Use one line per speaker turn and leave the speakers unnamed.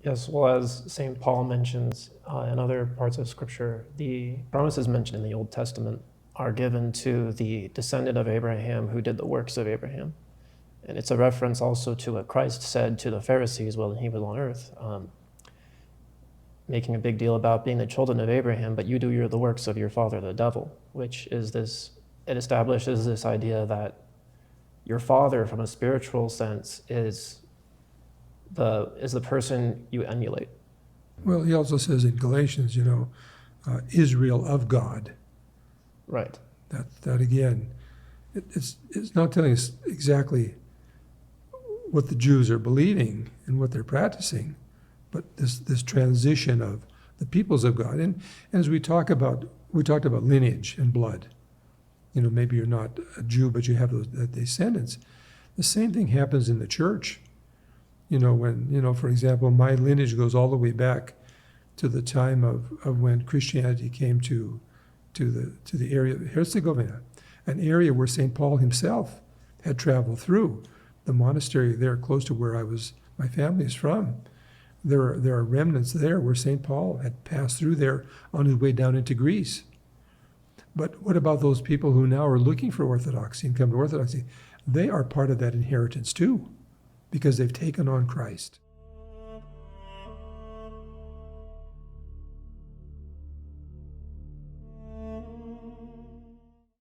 Yes, well, as St. Paul mentions in other parts of Scripture, the promises mentioned in the Old Testament are given to the descendant of Abraham who did the works of Abraham. And it's a reference also to what Christ said to the Pharisees while he was on earth, making a big deal about being the children of Abraham, but you do the works of your father, the devil, which is this, it establishes this idea that your father, from a spiritual sense, is the person you emulate.
Well, he also says in Galatians, Israel of God.
Right.
That again, it's not telling us exactly what the Jews are believing and what they're practicing, but this transition of the peoples of God. And as we talked about lineage and blood. Maybe you're not a Jew, but you have those descendants. The same thing happens in the church. When, for example, my lineage goes all the way back to the time of when Christianity came to the area of Herzegovina, an area where St. Paul himself had traveled through. The monastery there, close to where my family is from, there are remnants there where St. Paul had passed through there on his way down into Greece. But what about those people who now are looking for orthodoxy and come to orthodoxy? They are part of that inheritance too, because they've taken on Christ.